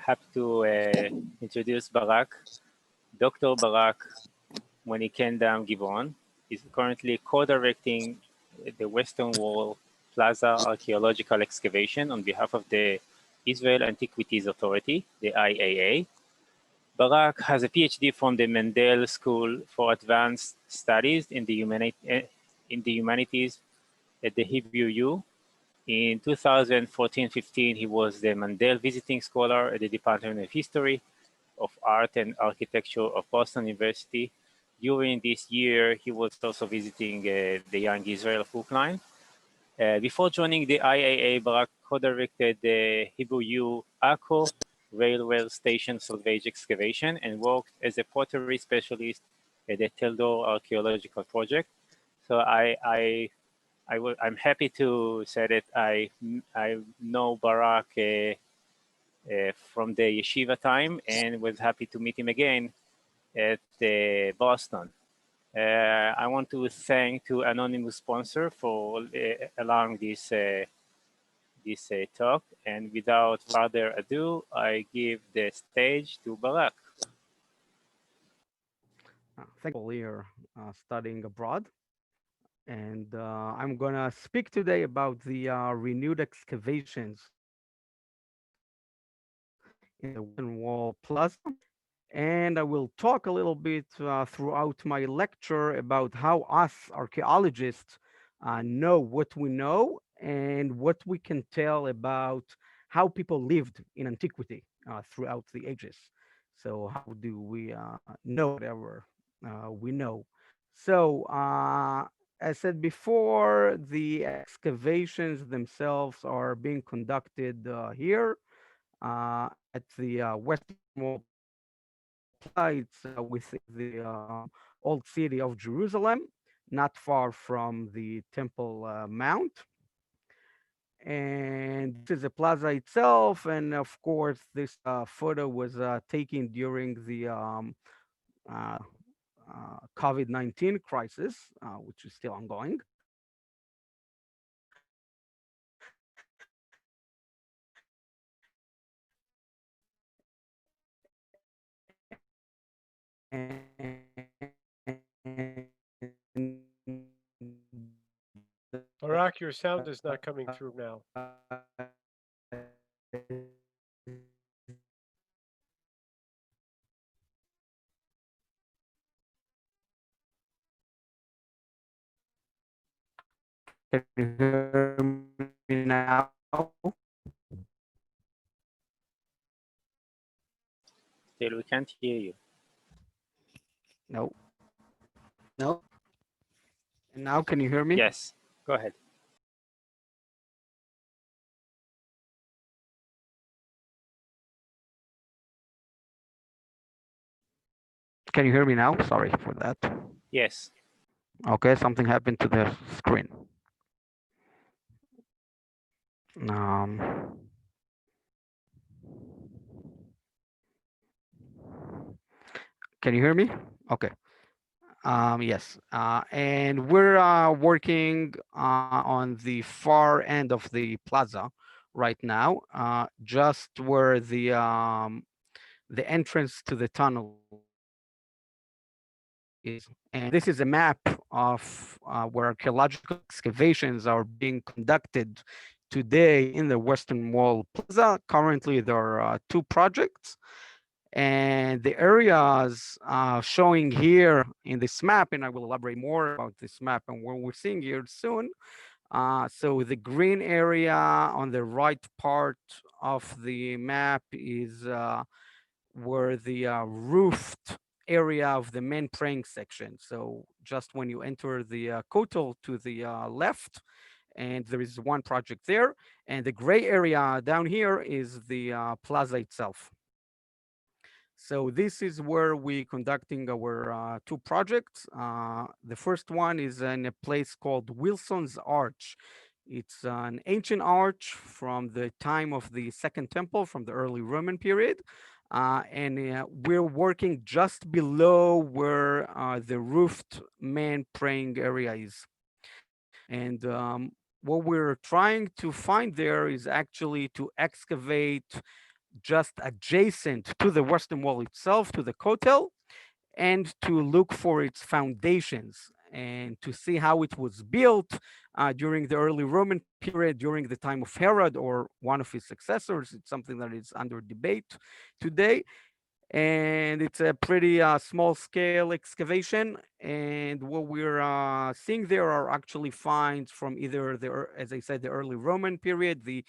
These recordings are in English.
happy to introduce Barak. Dr. Barak Monnickendam-Givon is currently co-directing the Western Wall Plaza archaeological excavation on behalf of the Israel Antiquities Authority, the IAA. Barak has a PhD from the Mendel School for Advanced Studies in the Humanities at the Hebrew U. In 2014-15, he was the Mendel Visiting Scholar at the Department of History of Art and Architecture of Boston University. During this year, he was also visiting the young Israel of Brookline. Before joining the IAA, Barak co-directed the Hebrew U Akko Railway Station Salvage Excavation and worked as a pottery specialist at the Teldor Archaeological Project. So I'm happy to say that I know Barak from the yeshiva time and was happy to meet him again at Boston. I want to thank to anonymous sponsor for allowing this talk. And without further ado, I give the stage to Barak. Thank you. Here studying abroad. And I'm going to speak today about the renewed excavations in the Western Wall Plaza. And I will talk a little bit throughout my lecture about how us archaeologists know what we know and what we can tell about how people lived in antiquity throughout the ages. So how do we know whatever we know? So as said before, the excavations themselves are being conducted here at the Western Wall Plaza. It's within the old city of Jerusalem, not far from the Temple Mount. And this is the plaza itself. And of course, this photo was taken during the COVID-19 crisis, which is still ongoing. Barak, your sound is not coming through now. Can you hear me now? Still, we can't hear you. No. No. And now can you hear me? Yes, go ahead. Can you hear me now? Sorry for that. Yes. Okay, something happened to the screen. Can you hear me? Okay. Yes. And we're working on the far end of the plaza right now, just where the entrance to the tunnel is. And this is a map of where archaeological excavations are being conducted today in the Western Wall Plaza. Currently, there are two projects. And the areas showing here in this map, and I will elaborate more about this map and what we're seeing here soon. So the green area on the right part of the map is where the roofed area of the main praying section. So just when you enter the Kotel to the left, and there is one project there. And the gray area down here is the plaza itself. So this is where we're conducting our two projects. The first one is in a place called Wilson's Arch. It's an ancient arch from the time of the Second Temple, from the early Roman period. And we're working just below where the roofed main praying area is. And what we're trying to find there is actually to excavate just adjacent to the Western Wall itself, to the Kotel, and to look for its foundations and to see how it was built during the early Roman period, during the time of Herod or one of his successors. It's something that is under debate today. And it's a pretty small scale excavation. And what we're seeing there are actually finds from either as I said, the early Roman period, the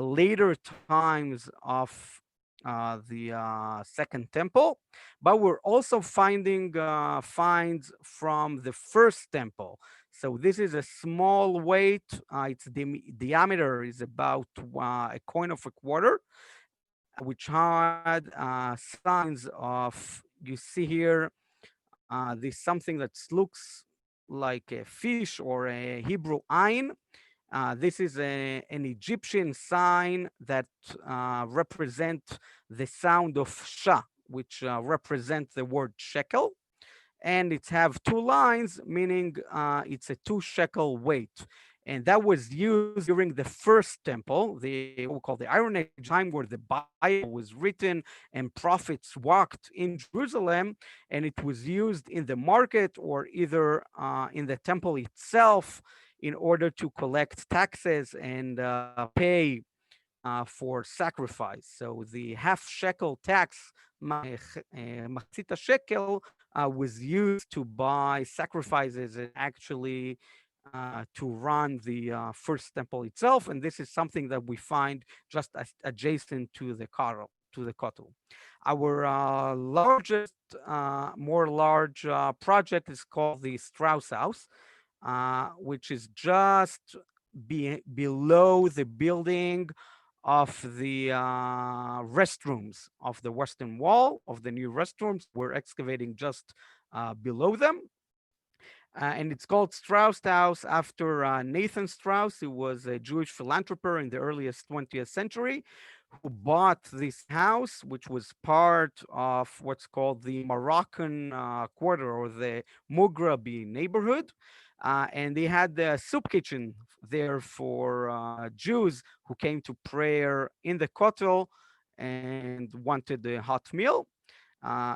later times of the Second Temple, but we're also finding finds from the First Temple. So this is a small weight. Its diameter is about a coin of a quarter, which had signs of, you see here, this something that looks like a fish or a Hebrew ayin. This is an Egyptian sign that represent the sound of sha, which represent the word shekel. And it have two lines, meaning it's a 2 shekel weight. And that was used during the First Temple, the what we call the Iron Age, time where the Bible was written and prophets walked in Jerusalem, and it was used in the market or either in the temple itself in order to collect taxes and pay for sacrifice. So the half shekel tax, machzita shekel, was used to buy sacrifices and actually to run the first temple itself. And this is something that we find just adjacent to the Kotel. Our largest, more large project is called the Strauss House, which is just below the building of the restrooms of the Western Wall, of the new restrooms. We're excavating just below them. And it's called Strauss House after Nathan Strauss, who was a Jewish philanthropist in the earliest 20th century, who bought this house, which was part of what's called the Moroccan quarter or the Mughrabi neighborhood. And they had the soup kitchen there for Jews who came to prayer in the Kotel and wanted a hot meal.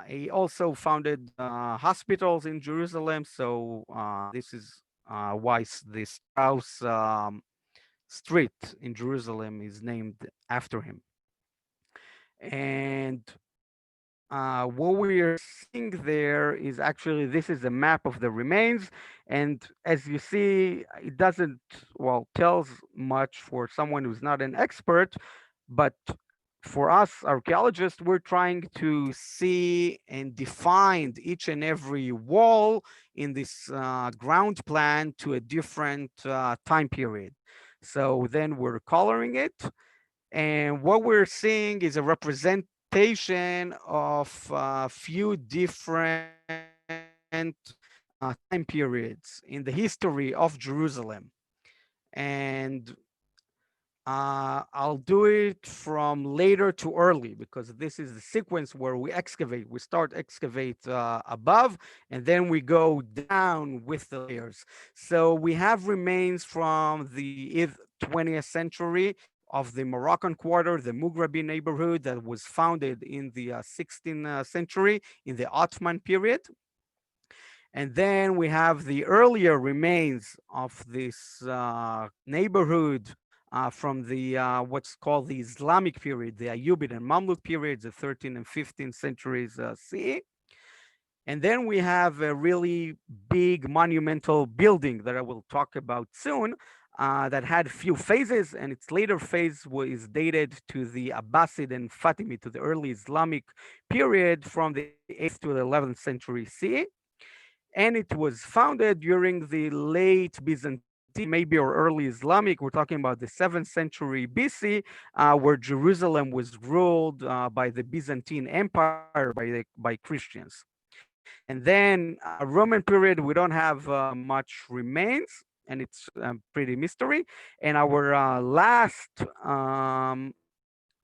He also founded hospitals in Jerusalem. So this is why the Strauss Street in Jerusalem is named after him. And what we are seeing there is actually, this is a map of the remains. And as you see, it doesn't, well, tells much for someone who's not an expert, but for us archaeologists, we're trying to see and define each and every wall in this ground plan to a different time period. So then we're coloring it. And what we're seeing is a representation of a few different time periods in the history of Jerusalem. And I'll do it from later to early because this is the sequence where we excavate. We start excavate above and then we go down with the layers. So we have remains from the 20th century of the Moroccan quarter, the Mughrabi neighborhood that was founded in the 16th century in the Ottoman period. And then we have the earlier remains of this neighborhood from the what's called the Islamic period, the Ayyubid and Mamluk periods, the 13th and 15th centuries CE. And then we have a really big monumental building that I will talk about soon that had few phases, and its later phase was dated to the Abbasid and Fatimid, to the early Islamic period from the 8th to the 11th century CE. And it was founded during the late Byzantine, maybe or early Islamic. We're talking about the 7th century BC, where Jerusalem was ruled by the Byzantine Empire, by Christians. And then Roman period, we don't have much remains, and it's pretty mystery. And our last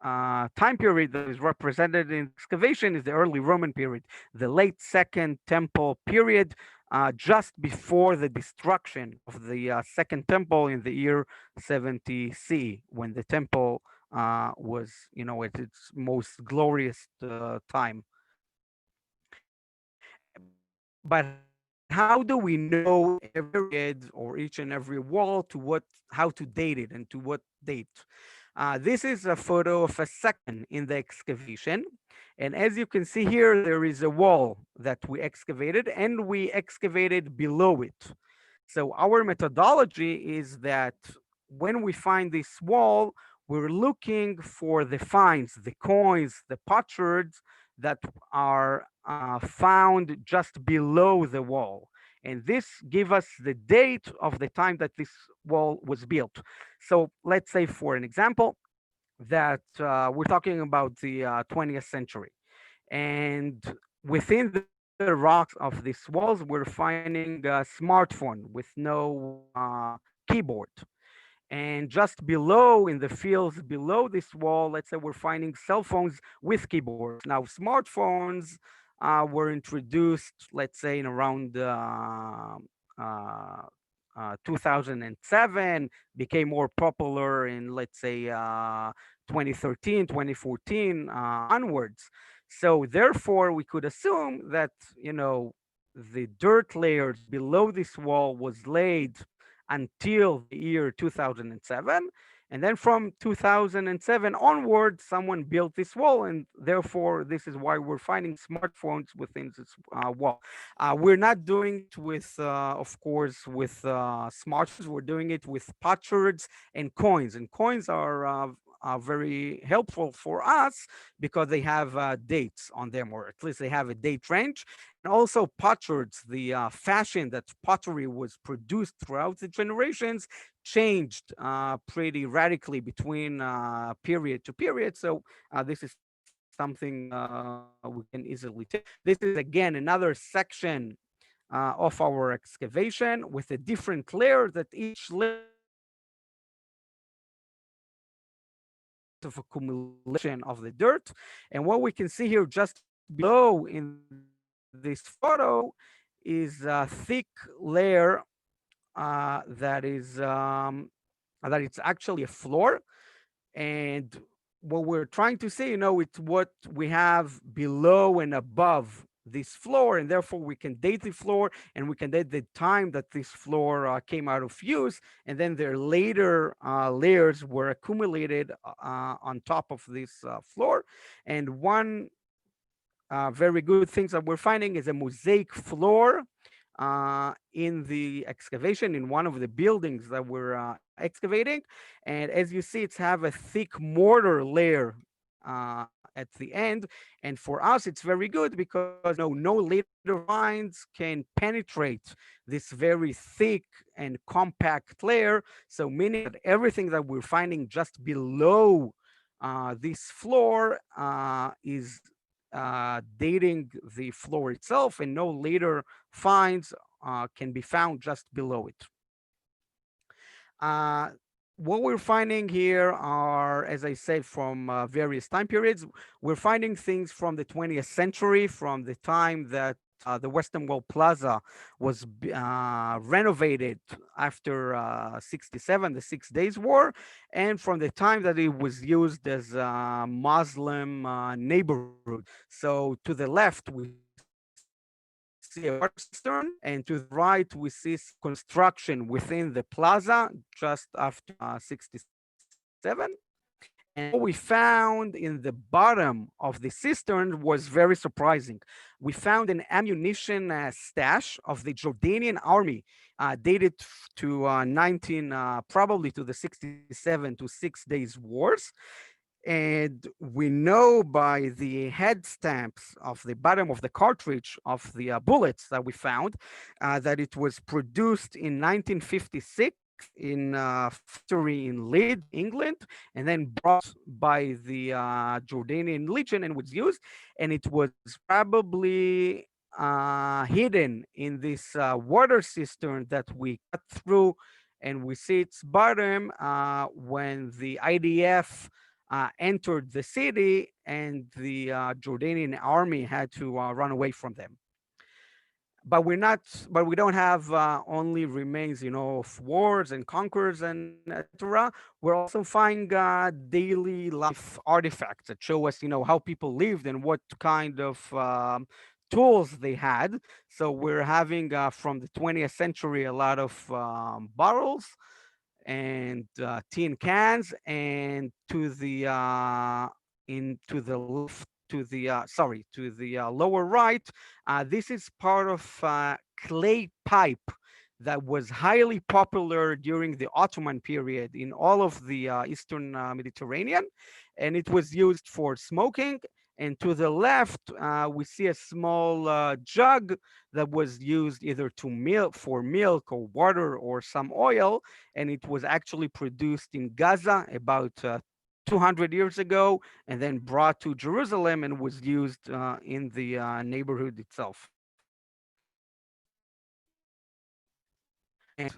time period that is represented in excavation is the early Roman period, the late Second Temple period, just before the destruction of the Second Temple in the year 70 CE, when the temple was, at its most glorious time. But how do we know every period or each and every wall how to date it and to what date? This is a photo of a section in the excavation. And as you can see here, there is a wall that we excavated and we excavated below it. So our methodology is that when we find this wall, we're looking for the finds, the coins, the potsherds that are found just below the wall. And this gives us the date of the time that this wall was built. So let's say, for an example, that we're talking about the 20th century. And within the rocks of these walls, we're finding a smartphone with no keyboard. And just below, in the fields below this wall, let's say we're finding cell phones with keyboards. Now, smartphones were introduced, let's say, in around uh, 2007, became more popular in, let's say, 2013, 2014 onwards. So therefore, we could assume that, the dirt layers below this wall was laid until the year 2007. And then from 2007 onward, someone built this wall, and therefore, this is why we're finding smartphones within this wall. We're not doing it with, of course, with smartphones. We're doing it with potsherds and coins. And coins are very helpful for us because they have dates on them, or at least they have a date range. And also potsherds, the fashion that pottery was produced throughout the generations changed pretty radically between period to period. So this is something we can easily take. This is again another section of our excavation with a different layer, that each layer represents of accumulation of the dirt. And what we can see here just below in this photo is a thick layer that it's actually a floor. And what we're trying to say, it's what we have below and above this floor, and therefore we can date the floor and we can date the time that this floor came out of use, and then their later layers were accumulated on top of this floor. And one very good things that we're finding is a mosaic floor in the excavation in one of the buildings that we're excavating. And as you see, it's have a thick mortar layer at the end. And for us, it's very good because no later finds can penetrate this very thick and compact layer. So meaning that everything that we're finding just below this floor is dating the floor itself, and no later finds can be found just below it. What we're finding here are, as I said, from various time periods. We're finding things from the 20th century, from the time that the Western Wall Plaza was renovated after 67, the 6 Days War, and from the time that it was used as a Muslim neighborhood. So to the left, we see a water cistern, and to the right, we see some construction within the plaza just after 67. And what we found in the bottom of the cistern was very surprising. We found an ammunition stash of the Jordanian army, dated to probably to the 67 to 6 Days Wars. And we know by the head stamps of the bottom of the cartridge of the bullets that we found that it was produced in 1956 in a factory in Leeds, England, and then brought by the Jordanian Legion and was used. And it was probably hidden in this water cistern that we cut through, and we see its bottom when the IDF entered the city, and the Jordanian army had to run away from them. but we don't have only remains, of wars and conquerors and etc. We're also finding daily life artifacts that show us, how people lived and what kind of tools they had. So we're having from the 20th century a lot of bottles and tin cans, and to the into the left, to the sorry, to the lower right, this is part of clay pipe that was highly popular during the Ottoman period in all of the Eastern Mediterranean, and it was used for smoking. And to the left, we see a small jug that was used either to milk for milk or water or some oil, and it was actually produced in Gaza about 200 years ago, and then brought to Jerusalem and was used in the neighborhood itself. And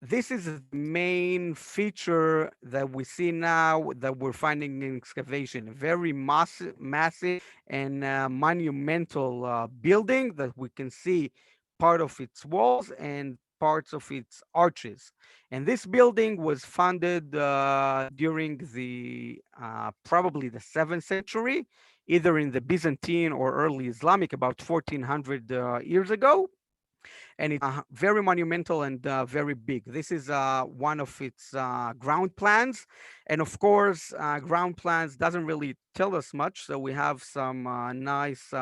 this is the main feature that we see now that we're finding in excavation. A very massive and monumental building that we can see part of its walls and parts of its arches. And this building was founded during the probably the 7th century, either in the Byzantine or early Islamic, about 1400 years ago, and it's very monumental and very big. This is one of its ground plans, and of course, ground plans doesn't really tell us much. So we have some nice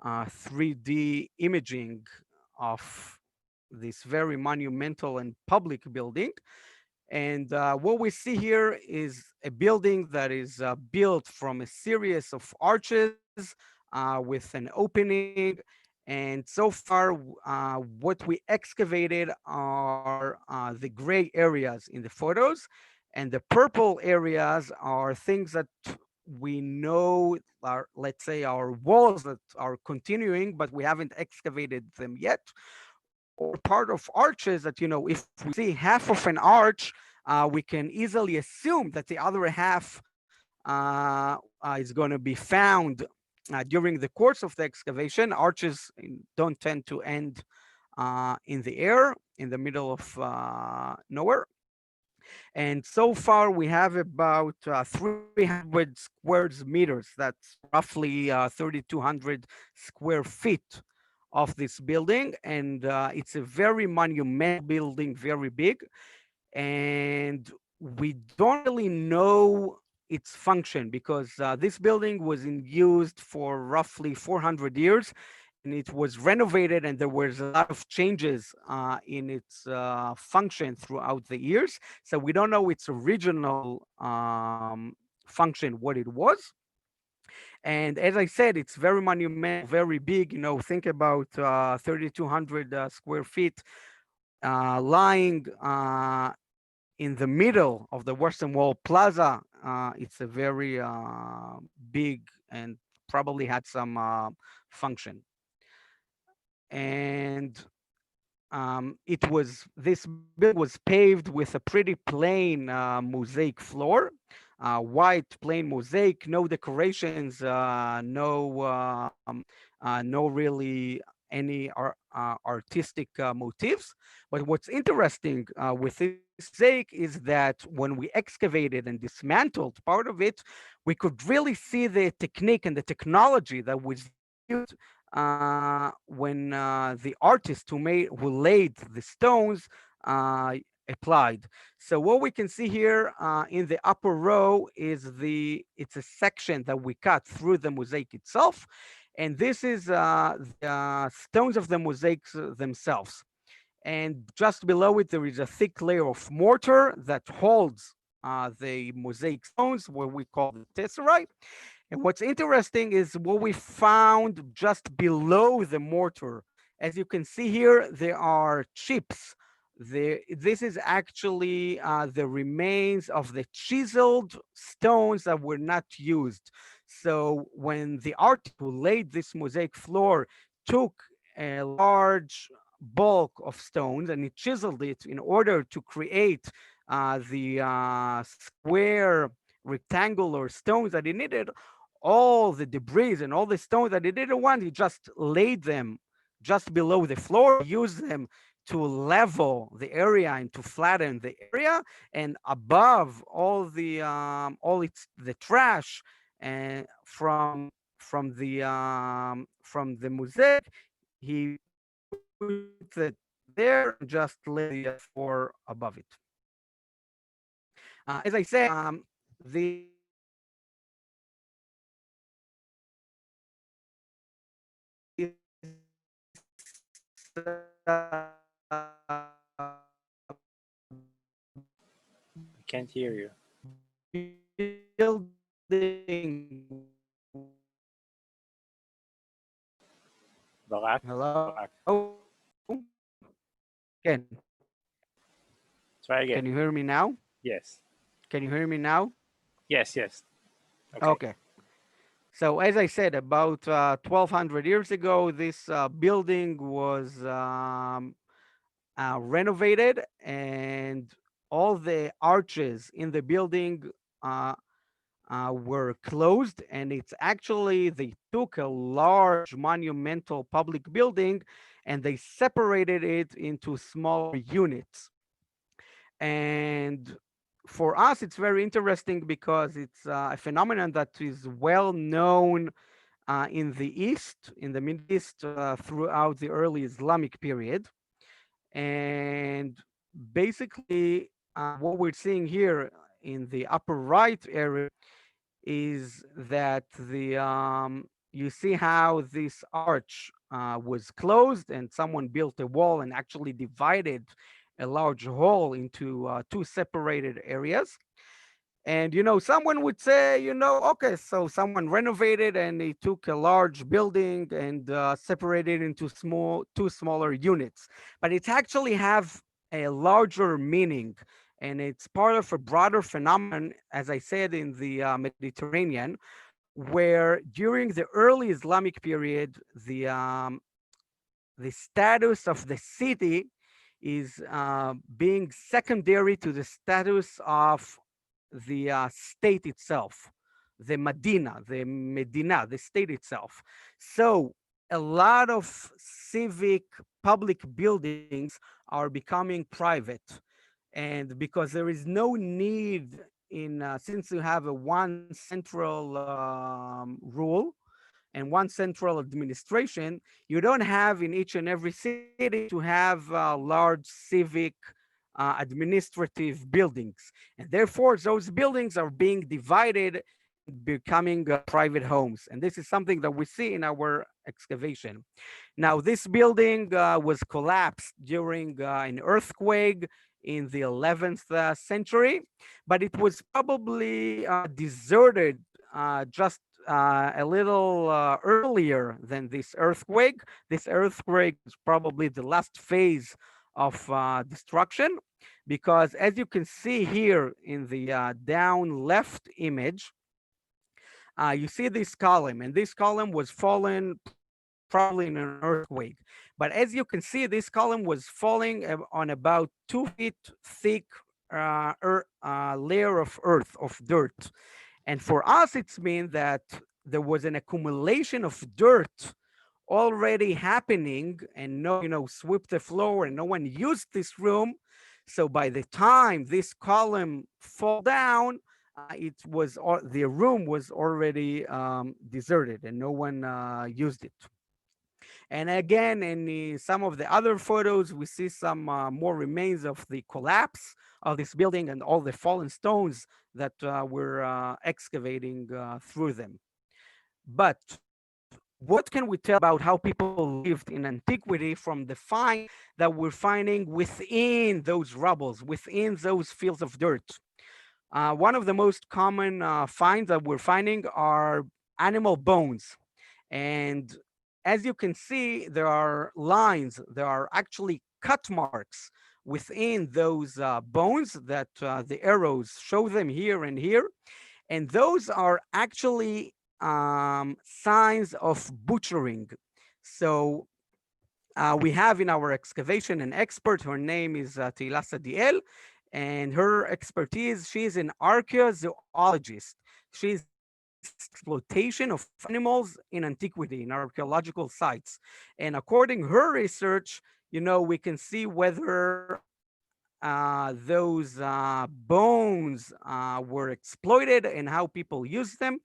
3D imaging of this very monumental and public building. And what we see here is a building that is built from a series of arches with an opening. And so far, what we excavated are the gray areas in the photos. And the purple areas are things that we know are, let's say, our walls that are continuing, but we haven't excavated them yet, or part of arches that, if we see half of an arch, we can easily assume that the other half is going to be found during the course of the excavation. Arches don't tend to end in the air, in the middle of nowhere. And so far, we have about 300 square meters. That's roughly 3,200 square feet of this building. And it's a very monumental building, very big. And we don't really know its function because this building was in used for roughly 400 years, and it was renovated, and there was a lot of changes in its function throughout the years. So we don't know its original function, what it was. And as I said, it's very monumental, very big. Think about 3,200 square feet lying in the middle of the Western Wall Plaza. It's a very big and probably had some function. And this building was paved with a pretty plain mosaic floor, white plain mosaic, no decorations, no really any artistic motifs. But what's interesting with this mosaic is that when we excavated and dismantled part of it, we could really see the technique and the technology that was used when the artist who laid the stones applied. So what we can see here in the upper row is it's a section that we cut through the mosaic itself, and this is the stones of the mosaics themselves. And just below it, there is a thick layer of mortar that holds the mosaic stones, what we call the tesserae. And what's interesting is what we found just below the mortar. As you can see here, there are chips. This is actually the remains of the chiseled stones that were not used. So when the artist who laid this mosaic floor took a large bulk of stones and he chiseled it in order to create the square rectangular stones that he needed, all the debris and all the stones that he didn't want, he just laid them just below the floor, use them to level the area and to flatten the area, and above all its the trash and from the mosaic, he puts it there and just lay the floor above it. As I said, I can't hear you. building. Barak, Hello. Barak. Can Try can again. you hear me now? Yes. Can you hear me now? Yes, yes. Okay. Okay. So as I said, about 1,200 years ago, this building was renovated, and all the arches in the building uh, were closed. And it's actually, they took a large monumental public building and they separated it into smaller units. And for us, it's very interesting because it's a phenomenon that is well known in the East, in the Middle East, throughout the early Islamic period. And basically, what we're seeing here in the upper right area is that you see how this arch was closed, and someone built a wall and actually divided a large hall into two separated areas. And someone would say, okay, so someone renovated and they took a large building and separated into two smaller units. But it actually have a larger meaning, and it's part of a broader phenomenon, as I said, in the Mediterranean, where during the early Islamic period, the status of the city is being secondary to the status of the state itself, the Medina, the state itself. So a lot of civic public buildings are becoming private. And because there is no need since you have a one central rule and one central administration, you don't have in each and every city to have large civic administrative buildings. And therefore, those buildings are being divided and becoming private homes. And this is something that we see in our excavation. Now, this building was collapsed during an earthquake in the 11th century, but it was probably deserted just a little earlier than this earthquake. This earthquake is probably the last phase of destruction, because as you can see here in the down left image, you see this column, and this column was fallen probably in an earthquake. But as you can see, this column was falling on about 2 feet thick layer of earth, of dirt. And for us, it's mean that there was an accumulation of dirt already happening, and swept the floor, and no one used this room. So by the time this column fall down, the room was already deserted, and no one used it. And again, in some of the other photos, we see some more remains of the collapse of this building and all the fallen stones that we're excavating through them. But what can we tell about how people lived in antiquity from the find that we're finding within those rubbles, within those fields of dirt? One of the most common finds that we're finding are animal bones. And as you can see, there are lines, there are actually cut marks within those bones that the arrows show them here and here. And those are actually signs of butchering. So we have in our excavation an expert. Her name is Tehila Sadiel, and her expertise, she's an archaeozoologist. She's exploitation of animals in antiquity, in archaeological sites. And according her research, we can see whether those bones were exploited and how people used them.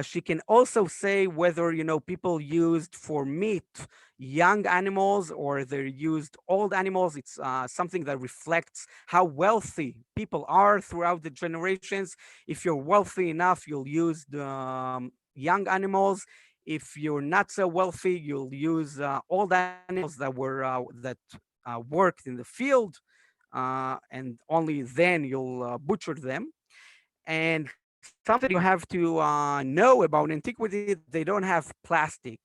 She can also say whether people used for meat young animals or they're used old animals. It's something that reflects how wealthy people are throughout the generations. If you're wealthy enough, you'll use the young animals. If you're not so wealthy, you'll use old animals that worked in the field, and only then you'll butcher them. And something that you have to know about antiquity, that they don't have plastic,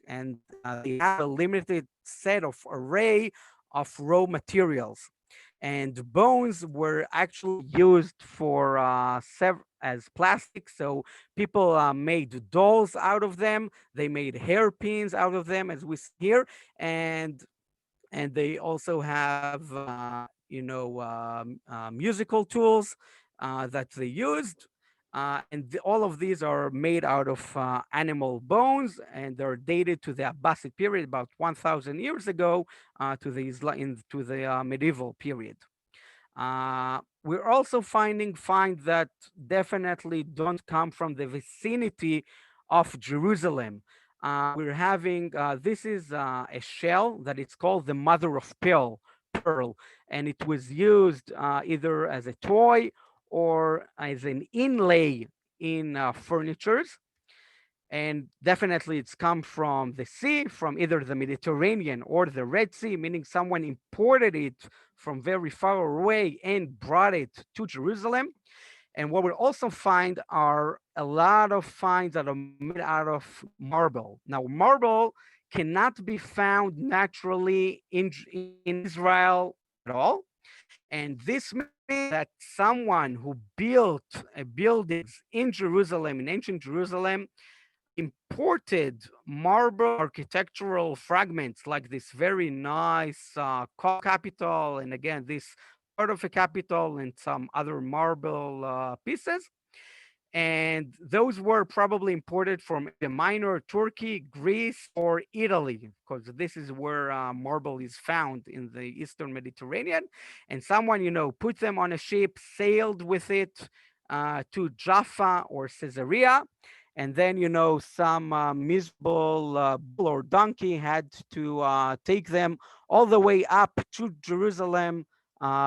and they have a limited set of array of raw materials. And bones were actually used for as plastic. So people made dolls out of them. They made hairpins out of them, as we see here, and they also have musical tools that they used, all of these are made out of animal bones, and they're dated to the Abbasid period, about 1,000 years ago, to the medieval period. We're also find that definitely don't come from the vicinity of Jerusalem. We're having this is a shell that it's called the mother of pearl, and it was used either as a toy or as an inlay in furnitures. And definitely it's come from the sea, from either the Mediterranean or the Red Sea, meaning someone imported it from very far away and brought it to Jerusalem. And what we also find are a lot of finds that are made out of marble. Now, marble cannot be found naturally in Israel at all. And this means that someone who built buildings in Jerusalem, in ancient Jerusalem, imported marble architectural fragments like this very nice capital, and again, this part of a capital and some other marble pieces. And those were probably imported from Asia Minor, Turkey, Greece, or Italy, because this is where marble is found in the Eastern Mediterranean. And someone, put them on a ship, sailed with it to Jaffa or Caesarea. And then, some miserable bull or donkey had to take them all the way up to Jerusalem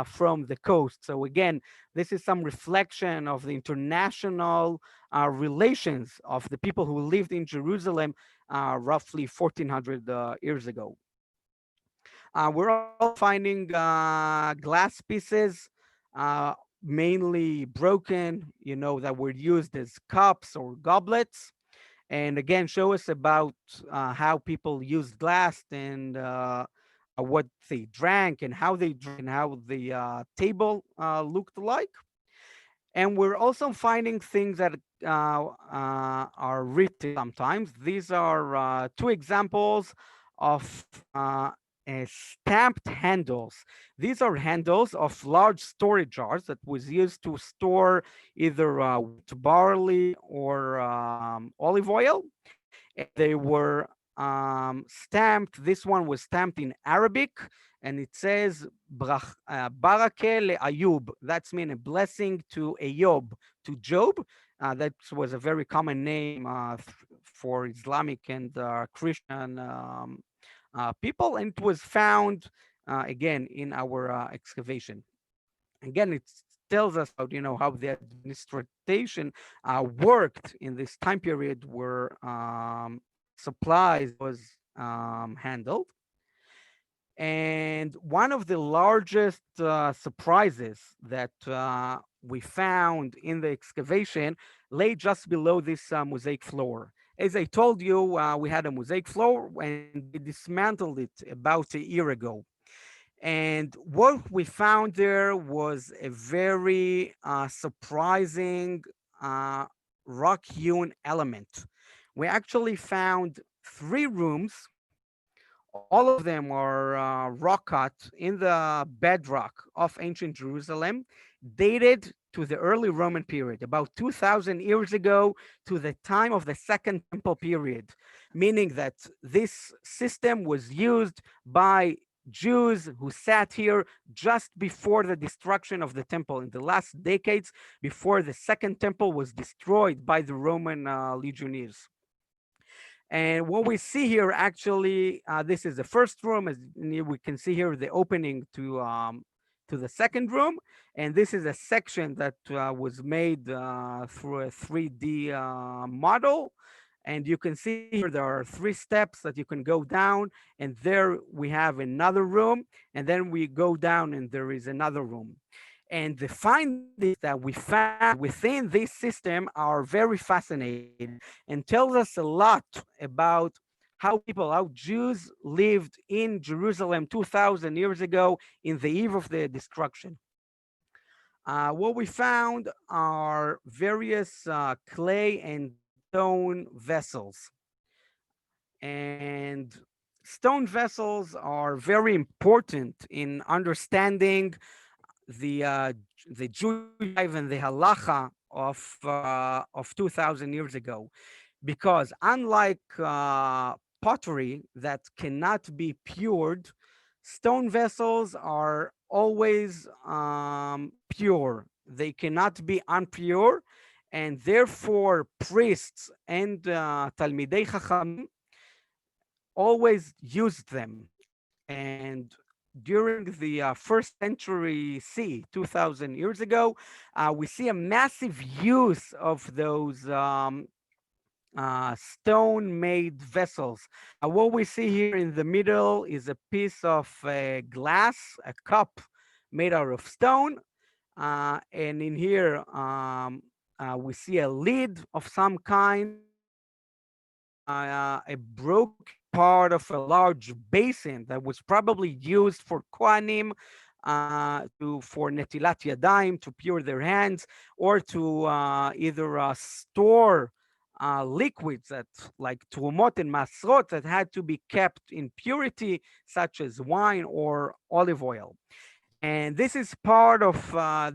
from the coast. So again, this is some reflection of the international relations of the people who lived in Jerusalem roughly 1400 years ago. We're also finding glass pieces, mainly broken, that were used as cups or goblets. And again, show us about how people used glass and what they drank and how they drank and how the table looked like. And we're also finding things that are written sometimes. These are two examples of stamped handles. These are handles of large storage jars that was used to store either wheat, barley, or olive oil. And they were stamped. This one was stamped in Arabic, and it says Barake le Ayub. That's mean a blessing to Ayob, to Job. That was a very common name for Islamic and Christian people, and it was found again in our excavation. Again, it tells us about how the administration worked in this time period where supplies was handled. And one of the largest surprises that we found in the excavation lay just below this mosaic floor. As I told you, we had a mosaic floor and we dismantled it about a year ago. And what we found there was a very surprising rock hewn element. We actually found 3 rooms. All of them are rock cut in the bedrock of ancient Jerusalem, dated to the early Roman period, about 2,000 years ago to the time of the Second Temple period, meaning that this system was used by Jews who sat here just before the destruction of the temple in the last decades before the Second Temple was destroyed by the Roman legionnaires. And what we see here, actually, this is the first room. As we can see here, the opening to the second room. And this is a section that was made through a 3D model. And you can see here, there are 3 steps that you can go down. And there we have another room. And then we go down and there is another room. And the findings that we found within this system are very fascinating and tells us a lot about how Jews lived in Jerusalem 2,000 years ago in the eve of the destruction. What we found are various clay and stone vessels. And stone vessels are very important in understanding the Jewish life and the halacha of 2,000 years ago, because unlike pottery that cannot be pured, stone vessels are always pure. They cannot be impure, and therefore priests and Talmidei Chachamim always used them. And during the first century C, 2,000 years ago, we see a massive use of those stone-made vessels. What we see here in the middle is a piece of glass, a cup made out of stone. And in here, we see a lid of some kind, a broken part of a large basin that was probably used for Kohanim for netilat yadayim, to pure their hands, or to either store liquids that, like trumot and masrot, that had to be kept in purity, such as wine or olive oil. And this is part of,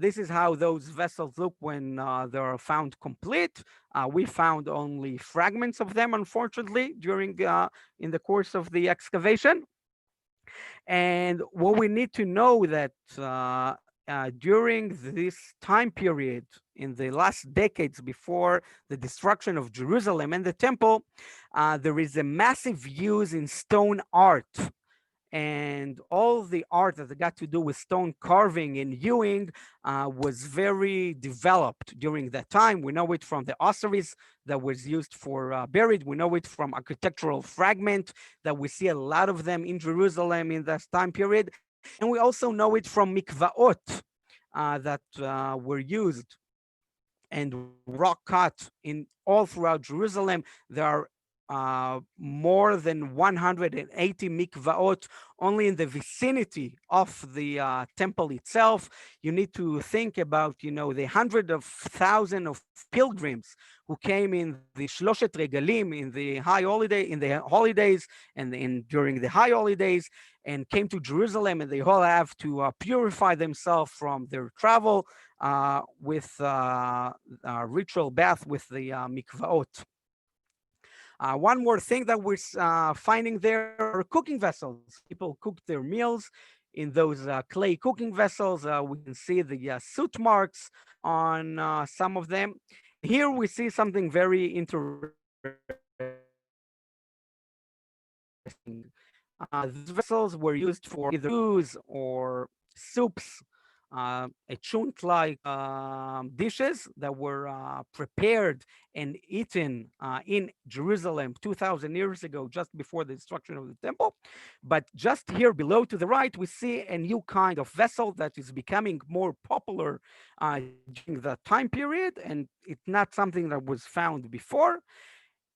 this is how those vessels look when they are found complete. We found only fragments of them, unfortunately, during in the course of the excavation. And what we need to know that during this time period, in the last decades before the destruction of Jerusalem and the temple, there is a massive use in stone art. And all the art that got to do with stone carving and hewing was very developed during that time. We know it from the ossuaries that was used for buried. We know it from architectural fragment that we see a lot of them in Jerusalem in this time period. And we also know it from mikvaot that were used and rock cut in all throughout Jerusalem. There are more than 180 mikvaot only in the vicinity of the temple itself. You need to think about, the hundreds of thousands of pilgrims who came in the Shloshet Regalim, in the holidays, and during the high holidays, and came to Jerusalem, and they all have to purify themselves from their travel with ritual bath with the mikvaot. One more thing that we're finding there are cooking vessels. People cooked their meals in those clay cooking vessels. We can see the soot marks on some of them. Here we see something very interesting. These vessels were used for either stews or soups, chunt-like dishes that were prepared and eaten in Jerusalem 2,000 years ago, just before the destruction of the temple. But just here below to the right, we see a new kind of vessel that is becoming more popular during the time period, and it's not something that was found before.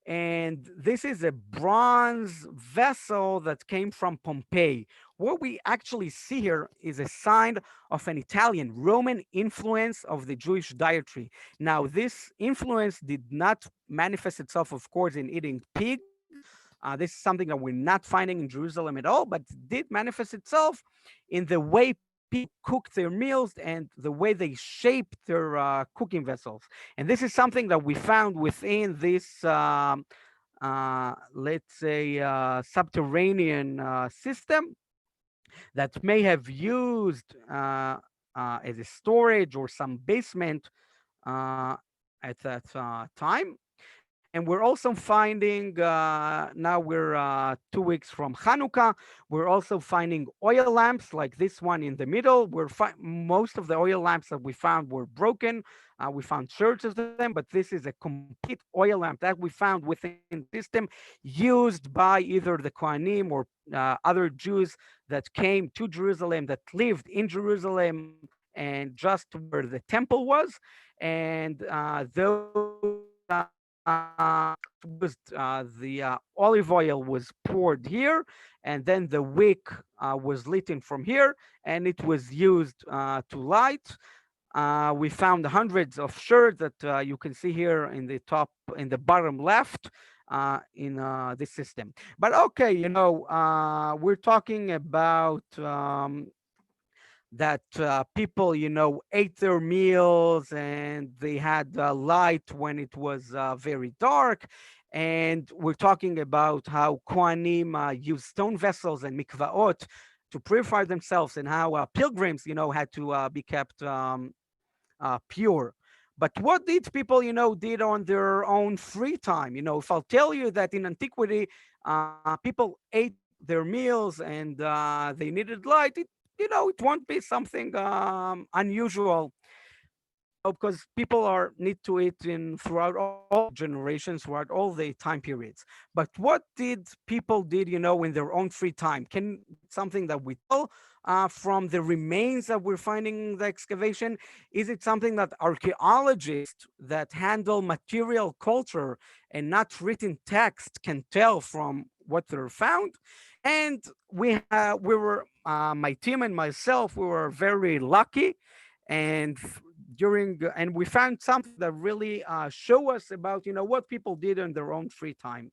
And this is a bronze vessel that came from Pompeii. What we actually see here is a sign of an Italian Roman influence of the Jewish dietary. Now, this influence did not manifest itself, of course, in eating pig. This is something that we're not finding in Jerusalem at all, but did manifest itself in the way people cooked their meals and the way they shaped their cooking vessels. And this is something that we found within this, let's say, subterranean system that may have used as a storage or some basement at that time. And we're also finding, now we're 2 weeks from Hanukkah, we're also finding oil lamps like this one in the middle. Most of the oil lamps that we found were broken. We found shards of them, but this is a complete oil lamp that we found within the system, used by either the Kohanim or other Jews that came to Jerusalem, that lived in Jerusalem and just where the temple was. And those was the olive oil was poured here, and then the wick was lit in from here, and it was used to light. We found hundreds of shards that you can see here in the top, in the bottom left, in this system. But okay, we're talking about that people, ate their meals and they had light when it was very dark. And we're talking about how Kohanim used stone vessels and mikvaot to purify themselves, and how pilgrims, had to be kept pure. But what did people, did on their own free time? If I'll tell you that in antiquity, people ate their meals and they needed light, it won't be something unusual, because people need to eat throughout all generations, throughout all the time periods. But what did people did, in their own free time? Can something that we tell from the remains that we're finding in the excavation? Is it something that archaeologists that handle material culture and not written text can tell from what they're found? And we were, my team and myself, we were very lucky, and we found something that really show us about what people did in their own free time.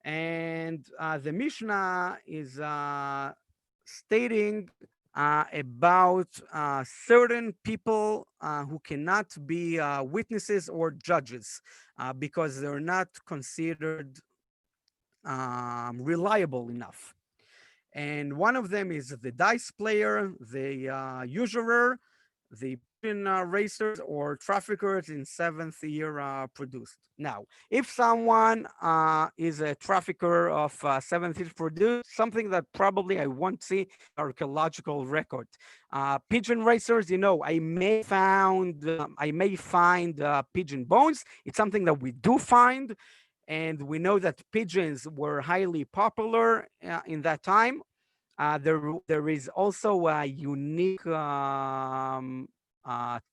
And the Mishnah is stating about certain people who cannot be witnesses or judges because they're not considered reliable enough. And one of them is the dice player, the usurer, the pigeon racers, or traffickers in seventh year produced. Now, if someone is a trafficker of seventh year produced, something that probably I won't see archaeological record. Pigeon racers, I may find pigeon bones. It's something that we do find. And we know that pigeons were highly popular in that time. There is also a unique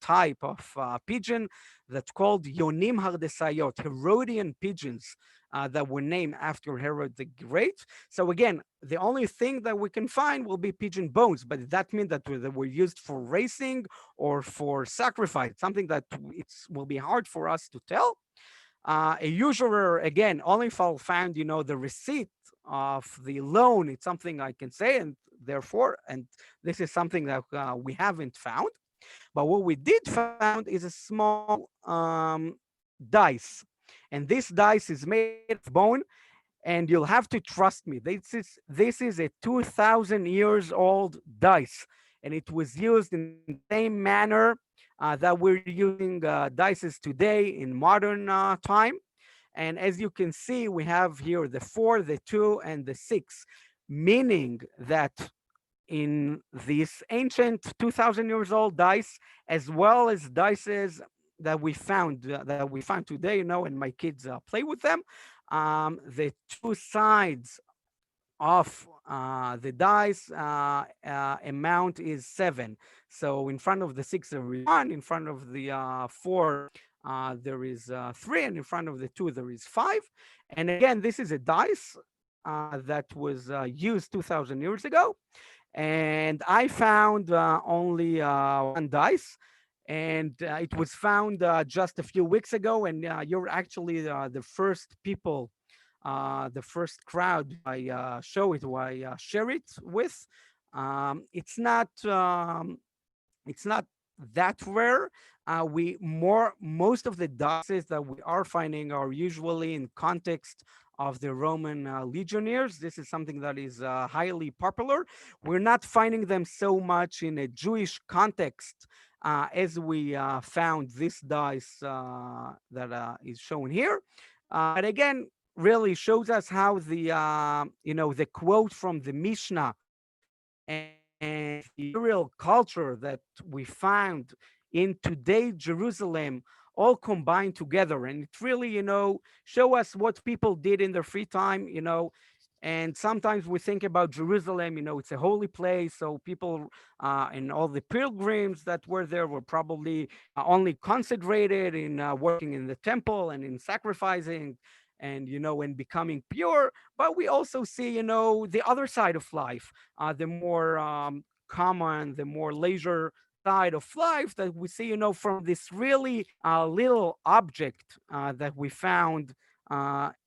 type of pigeon that's called Yonim Hardesayot, Herodian pigeons that were named after Herod the Great. So again, the only thing that we can find will be pigeon bones, but that means that they were used for racing or for sacrifice, something that will be hard for us to tell. A usurer, again, only if I'll find, the receipt of the loan, it's something I can say, and therefore, and this is something that we haven't found. But what we did found is a small dice, and this dice is made of bone, and you'll have to trust me. This is a 2,000 years old dice, and it was used in the same manner that we're using dices today in modern time. And as you can see, we have here the 4, the 2, and the 6, meaning that in this ancient 2,000 years old dice, as well as dices that we found today, and my kids play with them, the two sides of the dice amount is 7. So in front of the 6 there is 1, in front of the 4 there is 3, and in front of the 2 there is 5. And again, this is a dice that was used 2,000 years ago, and I found only one dice, and it was found just a few weeks ago, and you're actually the first people, the first crowd I show it, who I share it with. It's not that rare. Most of the dices that we are finding are usually in context of the Roman legionnaires. This is something that is highly popular. We're not finding them so much in a Jewish context as we found this dice that is shown here. But again, really shows us how the quote from the Mishnah and the material culture that we found in today's Jerusalem all combined together. And it really, show us what people did in their free time, and sometimes we think about Jerusalem, it's a holy place. So people and all the pilgrims that were there were probably only concentrated in working in the temple and in sacrificing and, and becoming pure. But we also see, the other side of life, the more common, the more leisure side of life that we see, from this really little object that we found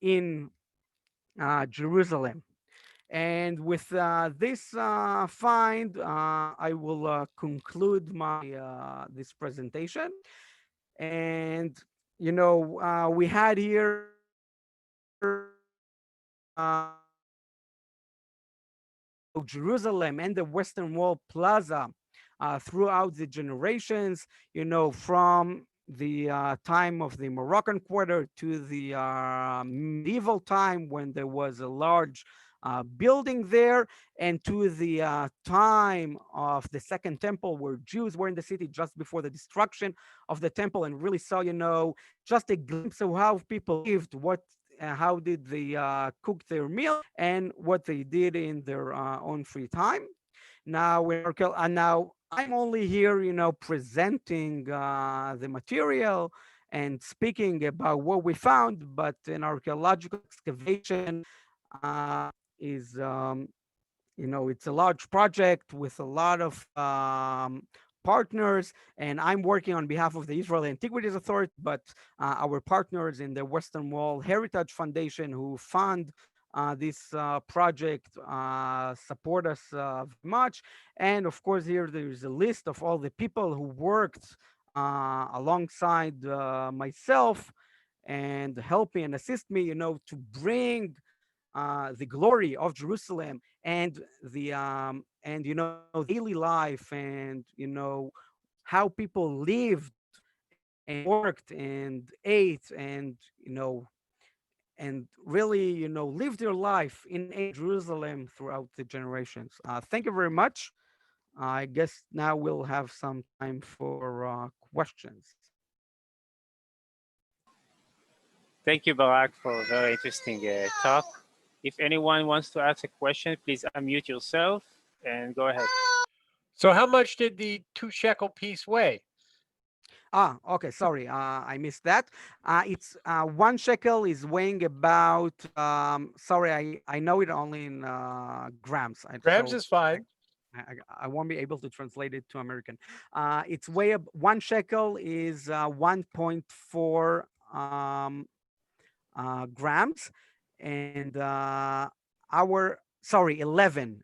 in Jerusalem. And with this find, I will conclude my this presentation. And we had here Jerusalem and the Western Wall Plaza throughout the generations, from the time of the Moroccan Quarter to the medieval time when there was a large building there, and to the time of the Second Temple, where Jews were in the city just before the destruction of the temple, and really saw, just a glimpse of how people lived, how did they cook their meal, and what they did in their own free time. Now, I'm only here, presenting the material and speaking about what we found, but an archaeological excavation is, it's a large project with a lot of partners, and I'm working on behalf of the Israel Antiquities Authority, but our partners in the Western Wall Heritage Foundation, who fund this project, support us very much. And of course, here there's a list of all the people who worked alongside myself and help me and assist me, to bring the glory of Jerusalem and daily life, and how people lived and worked and ate, and and really lived their life in Jerusalem throughout the generations. Thank you very much. I guess now we'll have some time for questions. Thank you, Barak, for a very interesting talk. If anyone wants to ask a question, please unmute yourself and go ahead. So how much did the 2 shekel piece weigh? Okay, sorry, I missed that. It's 1 shekel is weighing about, sorry, I know it only in grams. Grams so is fine. I won't be able to translate it to American. It's 1 shekel is 1.4 grams, and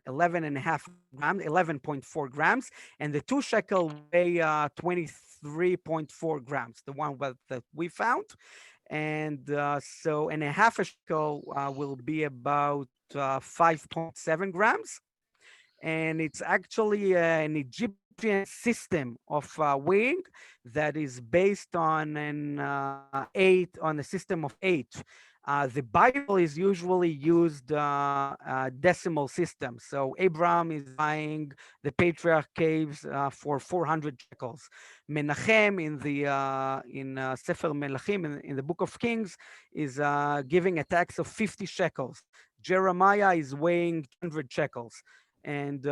11 and a half grams, 11.4 grams, and the 2 shekel weigh 23.4 grams, the one that we found. And so, and a half a shekel will be about 5.7 grams. And it's actually an Egyptian system of weighing that is based on a system of 8. The Bible is usually used decimal system. So Abraham is buying the patriarch caves for 400 shekels. Menachem in Sefer Melachim, in the Book of Kings, is giving a tax of 50 shekels. Jeremiah is weighing 100 shekels. And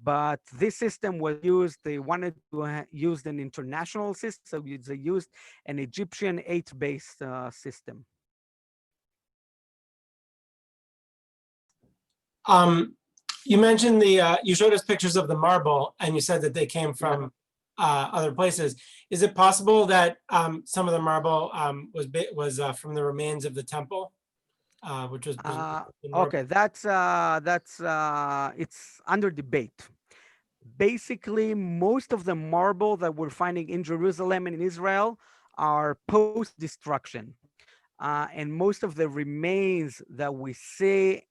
but this system was used, they wanted to use an international system, so they used an Egyptian 8-based system. You mentioned you showed us pictures of the marble, and you said that they came from other places. Is it possible that some of the marble was from the remains of the temple? which was Okay, that's it's under debate. Basically, most of the marble that we're finding in Jerusalem and in Israel are post-destruction. And most of the remains that we see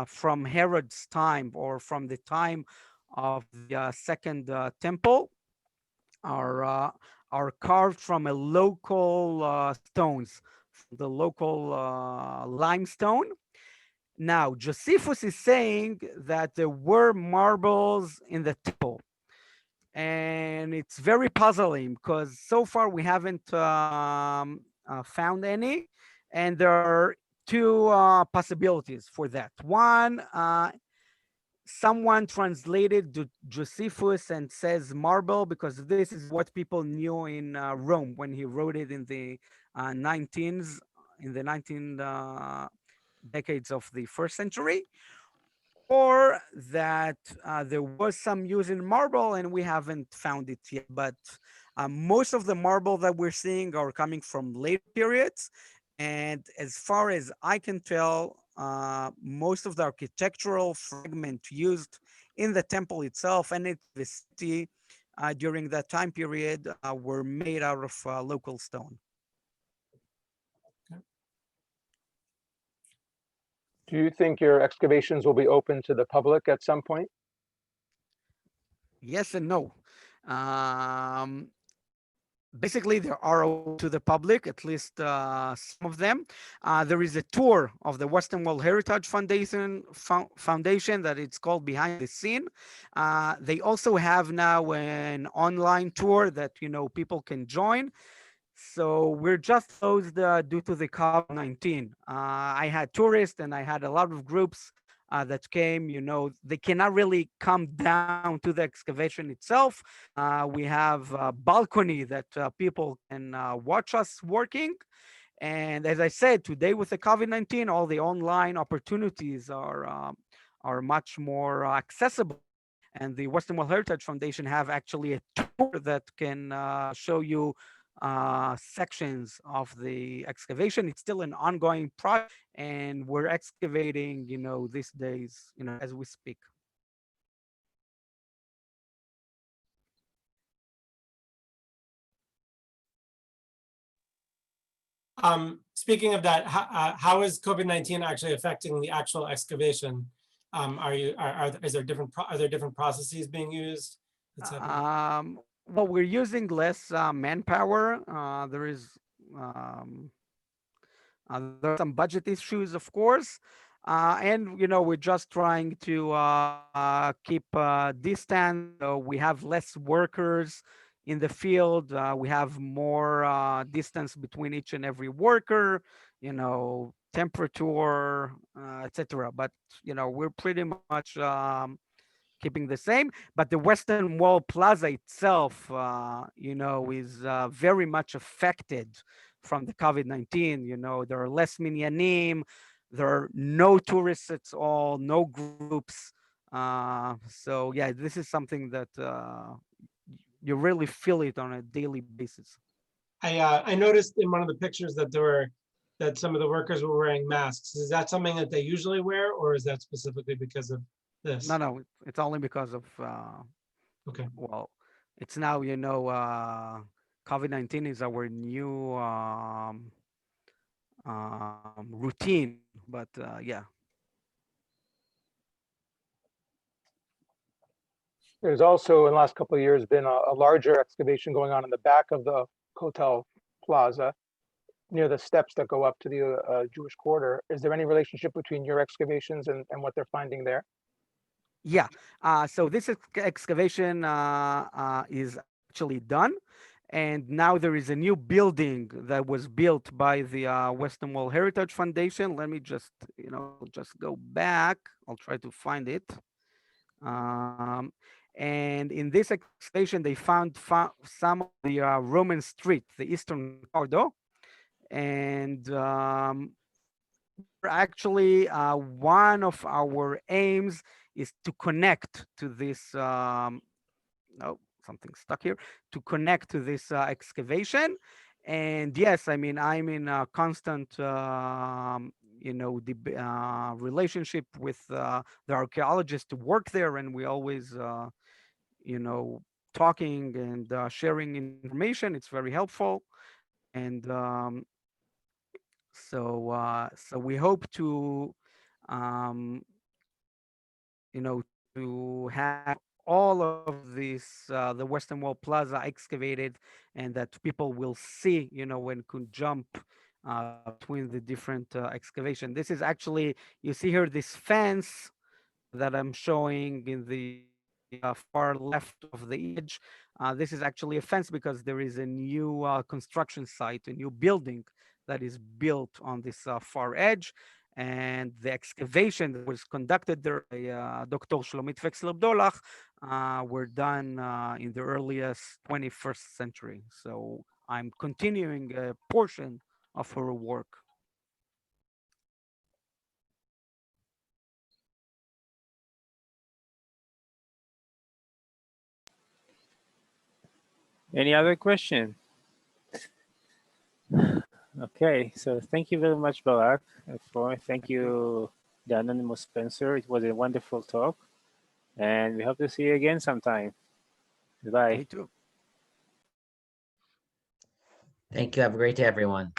from Herod's time or from the time of the second temple are carved from a local stones, from the local limestone. Now, Josephus is saying that there were marbles in the temple, and it's very puzzling because so far we haven't found any, and there are two possibilities for that. One, someone translated Josephus and says marble because this is what people knew in Rome when he wrote it in the 19s, in the 19 decades of the first century, or that there was some use in marble and we haven't found it yet. But most of the marble that we're seeing are coming from later periods. And as far as I can tell, most of the architectural fragment used in the temple itself and its vicinity during that time period were made out of local stone. Do you think your excavations will be open to the public at some point? Yes and no. Basically, there are open to the public, at least some of them. There is a tour of the Western Wall Heritage Foundation that it's called Behind the Scene. They also have now an online tour that people can join. So we're just closed due to the COVID-19. I had tourists and I had a lot of groups that came. They cannot really come down to the excavation itself. We have a balcony that people can watch us working. And as I said, today with the COVID-19, all the online opportunities are much more accessible. And the Western Wall Heritage Foundation have actually a tour that can show you sections of the excavation. It's still an ongoing project, and we're excavating, these days, as we speak. Speaking of that, how is COVID-19 actually affecting the actual excavation? Is there are there different processes being used? Well, we're using less manpower. There are some budget issues, of course. And, we're just trying to keep distance. So we have less workers in the field. We have more distance between each and every worker, temperature, etc. But, we're pretty much keeping the same. But the Western Wall Plaza itself, is very much affected from the COVID-19. There are less minyanim, there are no tourists at all, no groups. So yeah, this is something that you really feel it on a daily basis. I noticed in one of the pictures that some of the workers were wearing masks. Is that something that they usually wear, or is that specifically because of this? No, it's only because of okay. Well, it's now COVID-19 is our new routine, but yeah. There's also, in the last couple of years, been a larger excavation going on in the back of the Kotel Plaza, near the steps that go up to the Jewish quarter. Is there any relationship between your excavations and what they're finding there? Yeah, so this excavation is actually done. And now there is a new building that was built by the Western Wall Heritage Foundation. Let me just go back. I'll try to find it. And in this excavation, they found some of the Roman street, the Eastern Corridor. And actually, one of our aims is to connect to this, no, something stuck here, to connect to this excavation. And yes, I mean, I'm in constant, the relationship with the archaeologists to work there, and we always, talking and sharing information. It's very helpful, and so we hope to, um, to have all of this, the Western Wall Plaza excavated, and that people will see, and can jump between the different excavation. This is actually, you see here, this fence that I'm showing in the far left of the image. This is actually a fence because there is a new construction site, a new building that is built on this far edge. And the excavation that was conducted there by Dr. Shlomit Wexler-Bdolach were done in the earliest 21st century. So I'm continuing a portion of her work. Any other question? Okay, so thank you very much, Barak. Thank you, the anonymous Spencer. It was a wonderful talk, and we hope to see you again sometime. Goodbye. Me too. Thank you. Have a great day, everyone.